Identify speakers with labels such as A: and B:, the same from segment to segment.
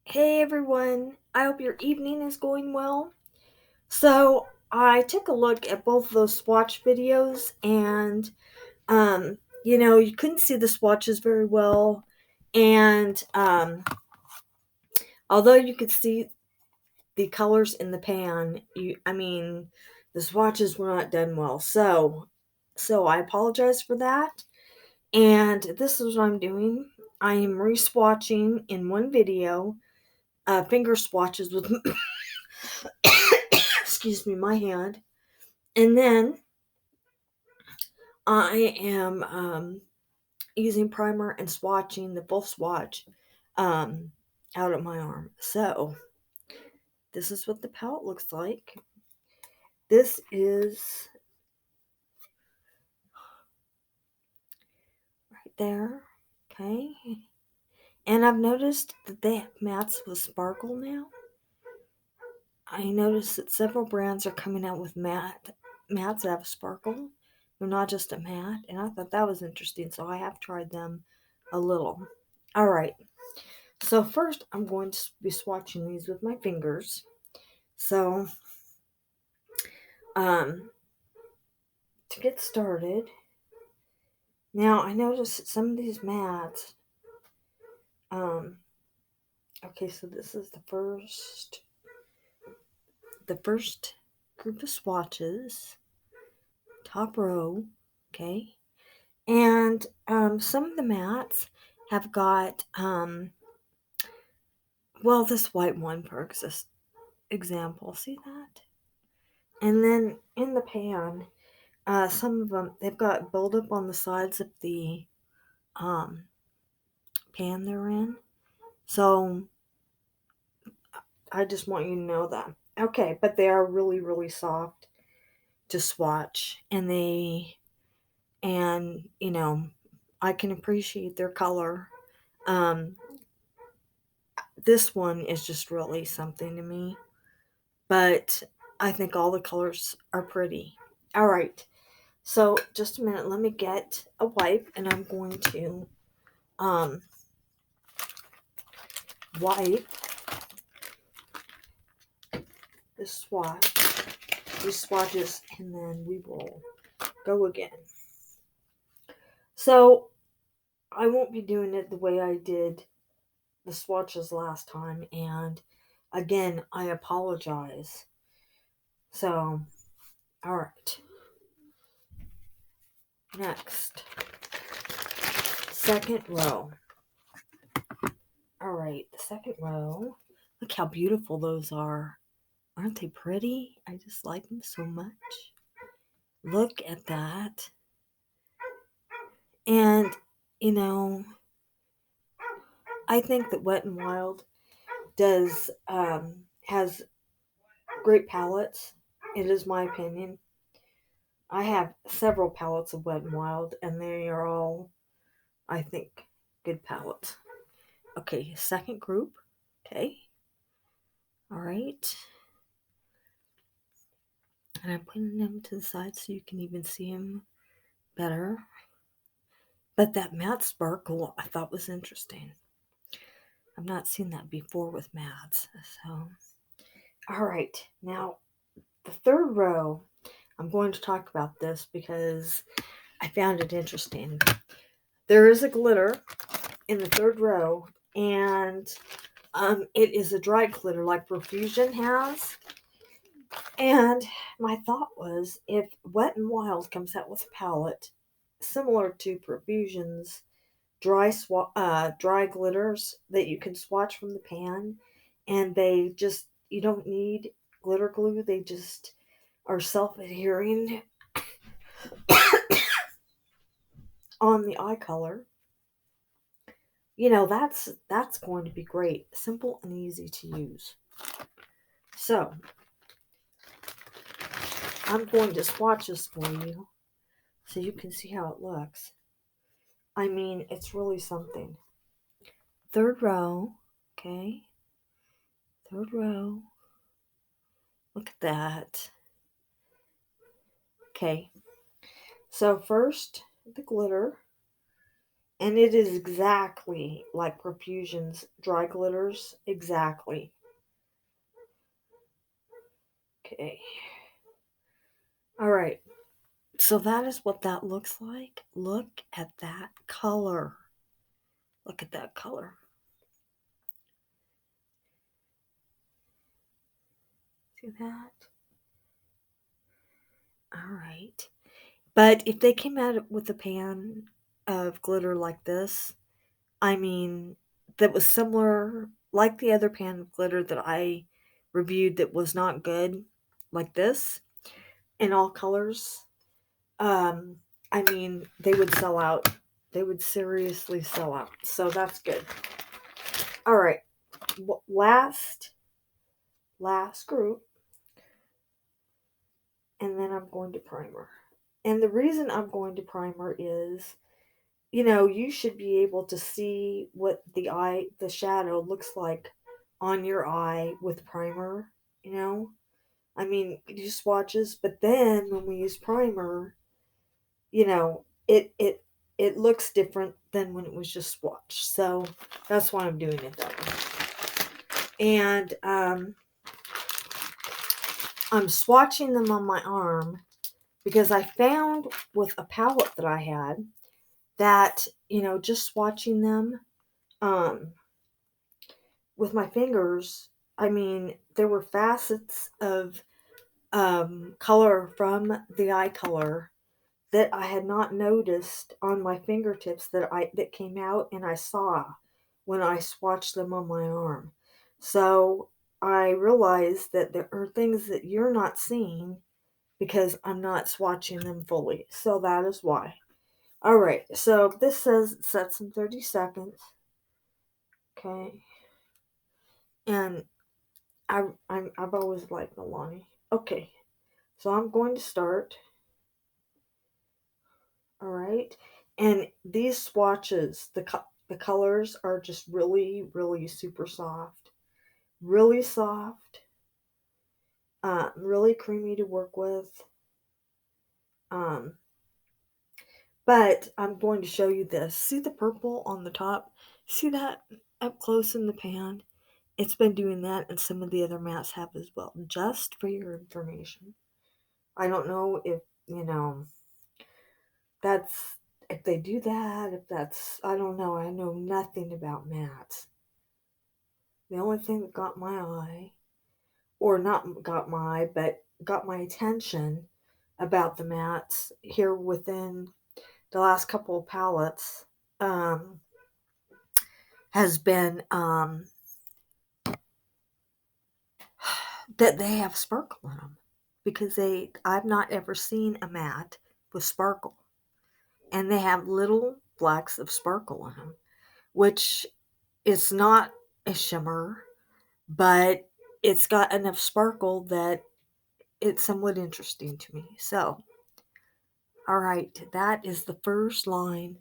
A: Hey everyone, I hope your evening is going well. So, I took a look at both of those swatch videos and you couldn't see the swatches very well and although you could see the colors in the pan, the swatches were not done well. So I apologize for that. And this is what I'm doing. I am re-swatching in one video finger swatches with excuse me, my hand. And then I am using primer and swatching the full swatch um, out of my arm. So this is what the palette looks like. This is right there. Okay. And I've noticed that they have mattes with sparkle now. I noticed that several brands are coming out with mattes that have sparkle. They're not just a matte, and I thought that was interesting, so I have tried them a little. All right, so first I'm going to be swatching these with my fingers. So, to get started, now I noticed that some of these mattes, um, okay, so this is the first group of swatches, top row, okay. And some of the mats have got, this white one, for example. See that? And then in the pan, some of them, they've got buildup on the sides of the um, pan they're in. So I just want you to know that. Okay, but they are really, really soft to swatch. And I can appreciate their color. Um, this one is just really something to me. But I think all the colors are pretty. All right. So just a minute. Let me get a wipe, and I'm going to um, wipe this these swatches, and then we will go again. So I won't be doing it the way I did the swatches last time, and again, I apologize. So, all right. Next, second row. All right, the second row. Look how beautiful those are. Aren't they pretty? I just like them so much. Look at that. And, you know, I think that Wet and Wild has great palettes. It is my opinion. I have several palettes of Wet and Wild, and they are all, I think, good palettes. Okay, second group. Okay. All right. And I'm putting them to the side so you can even see them better. But that matte sparkle I thought was interesting. I've not seen that before with mattes. So, all right. Now, the third row, I'm going to talk about this because I found it interesting. There is a glitter in the third row, and it is a dry glitter like Profusion has. And my thought was, if Wet and Wild comes out with a palette similar to Profusion's dry glitters that you can swatch from the pan, and you don't need glitter glue, they just are self-adhering on the eye color. That's going to be great, simple and easy to use. So I'm going to swatch this for you so you can see how it looks. I mean, it's really something. Third row, okay. Third row. Look at that. Okay. So first, the glitter. And it is exactly like Profusion's dry glitters. Exactly. Okay. All right. So that is what that looks like. Look at that color. Look at that color. See that? All right. But if they came out with a pan of glitter like this, I mean, that was similar, like the other pan of glitter that I reviewed that was not good, like this, in all colors, um, I mean, they would sell out. They would seriously sell out. So that's good. All right. Last group, and then I'm going to primer. And the reason I'm going to primer is, you should be able to see what the shadow looks like on your eye with primer, you know? I mean, you use swatches, but then when we use primer, it looks different than when it was just swatched. So that's why I'm doing it that way. And I'm swatching them on my arm because I found with a palette that I had that, just swatching them um, with my fingers, I mean, there were facets of color from the eye color that I had not noticed on my fingertips that came out and I saw when I swatched them on my arm. So I realized that there are things that you're not seeing because I'm not swatching them fully. So that is why. All right. So this says it sets in 30 seconds. Okay. And I've always liked Milani. Okay. So I'm going to start. All right. And these swatches, the colors are just really, really super soft. Really soft. Really creamy to work with. Um, but I'm going to show you this. See the purple on the top? See that up close in the pan? It's been doing that, and some of the other mats have as well, just for your information. I don't know if, that's, if they do that, if that's, I don't know. I know nothing about mats. The only thing that got my eye, or not got my eye, but got my attention about the mats here within the last couple of palettes, um, has been that they have sparkle in them, because I've not ever seen a mat with sparkle, and they have little flecks of sparkle in them, which is not a shimmer, but it's got enough sparkle that it's somewhat interesting to me. So, all right, that is the first line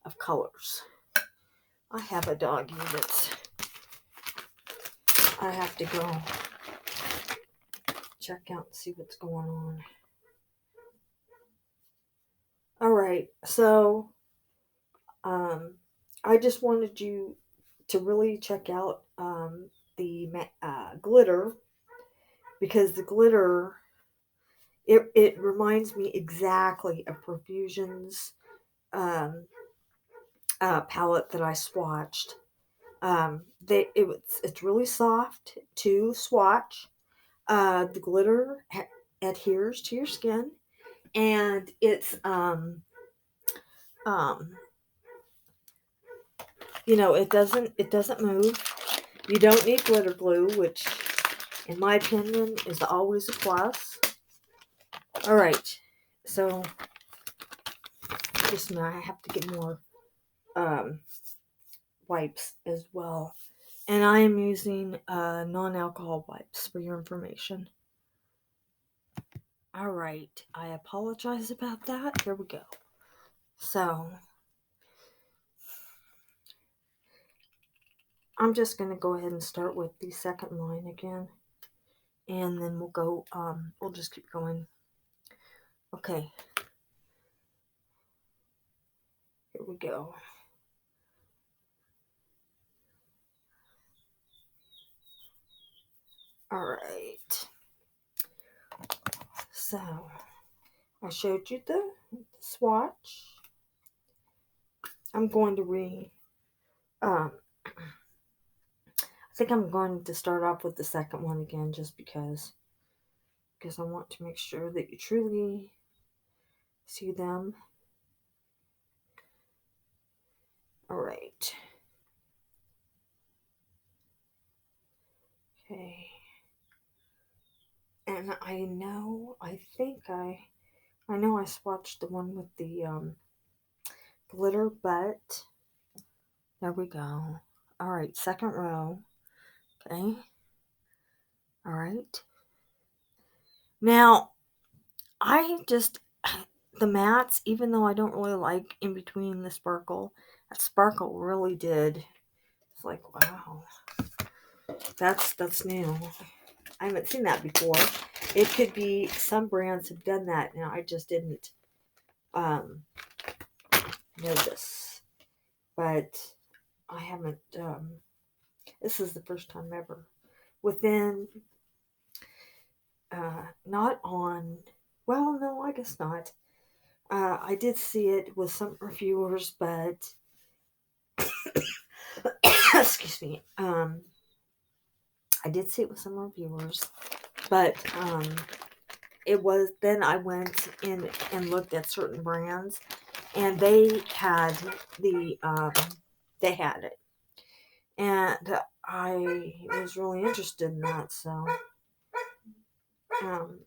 A: of colors. I have a doggy that's, I have to go check out and see what's going on. All right, so I just wanted you to really check out the glitter, because the glitter, it reminds me exactly of Profusion's um, palette that I swatched. It's really soft to swatch. The glitter adheres to your skin, and it's um, it doesn't move. You don't need glitter glue, which in my opinion is always a plus. All right, so just a minute, I have to get more um, wipes as well, and I am using non-alcohol wipes for your information. All right, I apologize about that. Here we go. So I'm just going to go ahead and start with the second line again, and then we'll just keep going. Okay, here we go. Alright. So, I showed you the swatch. I'm going to I think I'm going to start off with the second one again just because I want to make sure that you truly see them. Alright. Okay. And I know I swatched the one with the glitter, but there we go. Alright, second row. Okay. Alright. Now, the mattes, even though I don't really like in between the sparkle, that sparkle really did. It's like, wow. That's new. I haven't seen that before. It could be some brands have done that, and I just didn't notice. But I haven't. This is the first time ever. Within, not on. Well, no, I guess not. I did see it with some reviewers, but excuse me. I did see it with some reviewers, but it was then I went in and looked at certain brands, and they had it, and I was really interested in that. So um,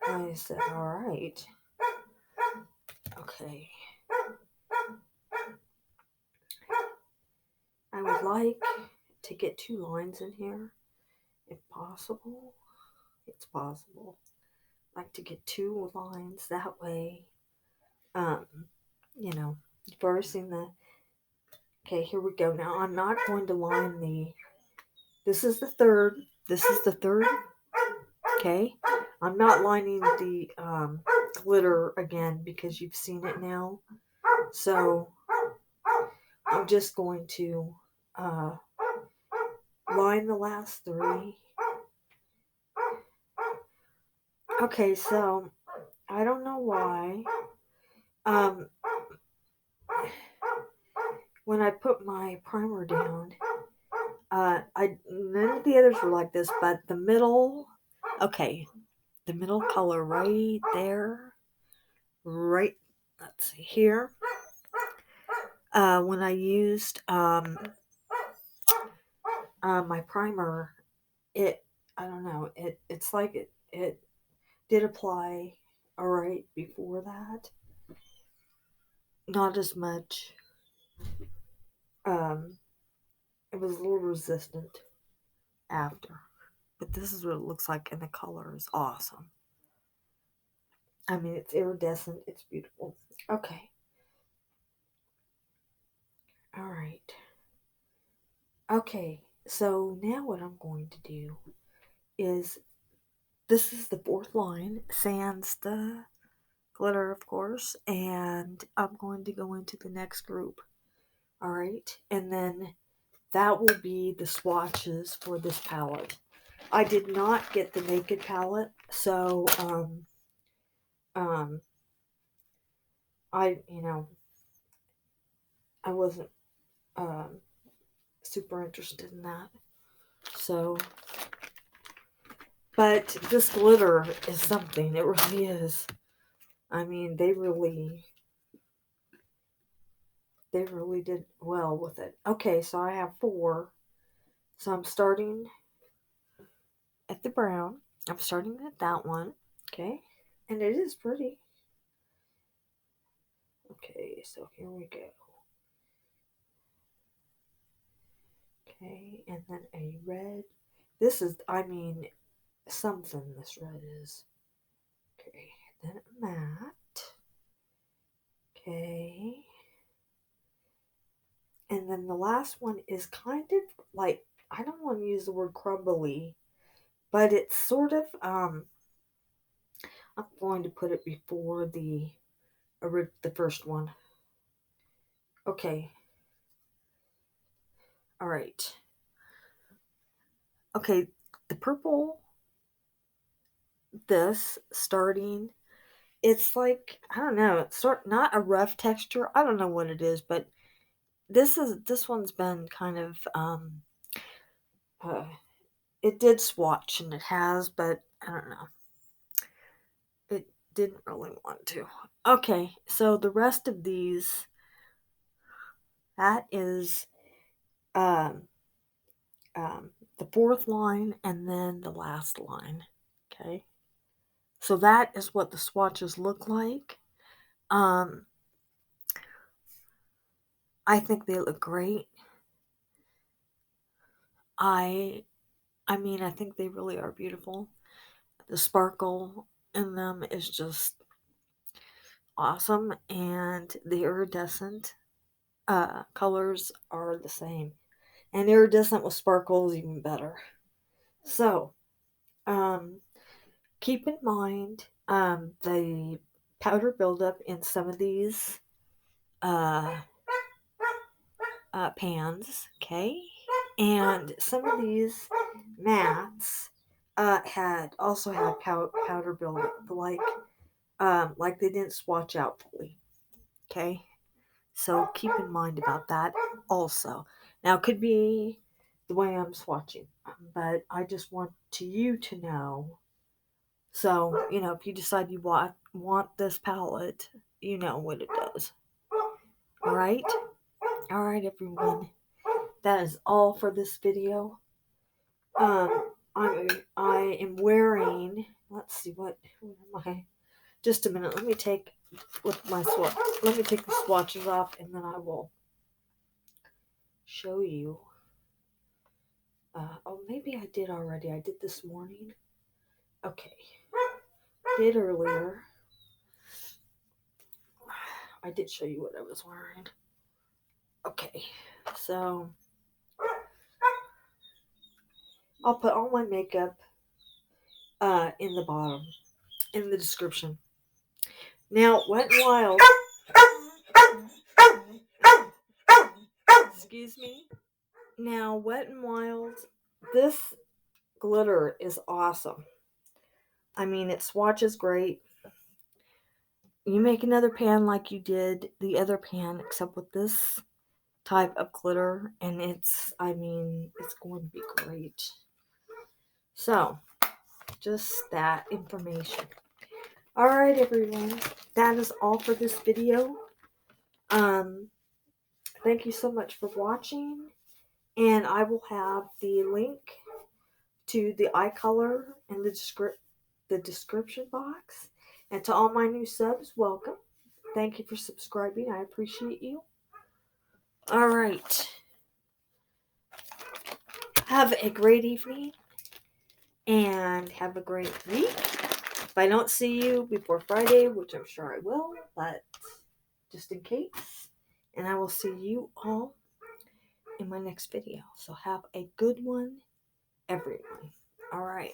A: I said, all right, okay. I would like to get 2 lines in here, if possible. It's possible. I'd like to get 2 lines that way. You've already seen the. Okay, here we go. Now I'm not going to line the. This is the third. Okay, I'm not lining the glitter again because you've seen it now. So I'm just going to line the last 3. Okay, so I don't know why. When I put my primer down, none of the others were like this, but the middle color right there, right. Let's see here. When I used my primer, I don't know, it's like it did apply all right before that. Not as much. It was a little resistant after. But this is what it looks like, and the color is awesome. I mean, it's iridescent. It's beautiful. Okay. All right. Okay. So now what I'm going to do is, this is the 4th line, sans the glitter, of course, and I'm going to go into the next group. All right. And then that will be the swatches for this palette. I did not get the Naked palette, so I wasn't super interested in that. So, but this glitter is something. It really is. I mean, they really did well with it. Okay, so I have 4. So I'm starting at the brown. I'm starting at that one. Okay, and it is pretty. Okay, so here we go. Okay, and then a red. This is, I mean, something this red is. Okay, then a matte. Okay. And then the last one is kind of like, I don't want to use the word crumbly, but it's sort of, I'm going to put it before the first one. Okay. All right. Okay, the purple, this starting, it's like, I don't know, it's not a rough texture. I don't know what it is, but this one's been kind of uh, it did swatch and it has, but I don't know. It didn't really want to. Okay, so the rest of these, that is um, the fourth line and then the last line. Okay, so that is what the swatches look like. Um, I think they look great. I I mean, I think they really are beautiful. The sparkle in them is just awesome, and the iridescent colors are the same. And iridescent with sparkle is even better. So, um, keep in mind the powder buildup in some of these uh, pans, okay? And some of these mats had powder buildup, like they didn't swatch out fully, okay? So keep in mind about that also. Now, it could be the way I'm swatching, but I just want you to know. So, if you decide you want this palette, you know what it does. All right? All right, everyone. That is all for this video. I am wearing, let's see, what am I? Just a minute. Let me take the swatches off, and then I will show you. Oh, maybe I did already. I did this morning. Okay. Did earlier. I did show you what I was wearing. Okay. So, I'll put all my makeup in the bottom, in the description. Now, Wet n Wild. Excuse me. Now, Wet n Wild, this glitter is awesome. I mean, it swatches great. You make another pan like you did the other pan, except with this type of glitter, and it's going to be great. So, just that information. All right, everyone. That is all for this video. Thank you so much for watching, and I will have the link to the eye color in the description box. And to all my new subs, welcome. Thank you for subscribing. I appreciate you. All right. Have a great evening and have a great week. If I don't see you before Friday, which I'm sure I will, but just in case, and I will see you all in my next video. So have a good one, everyone. All right.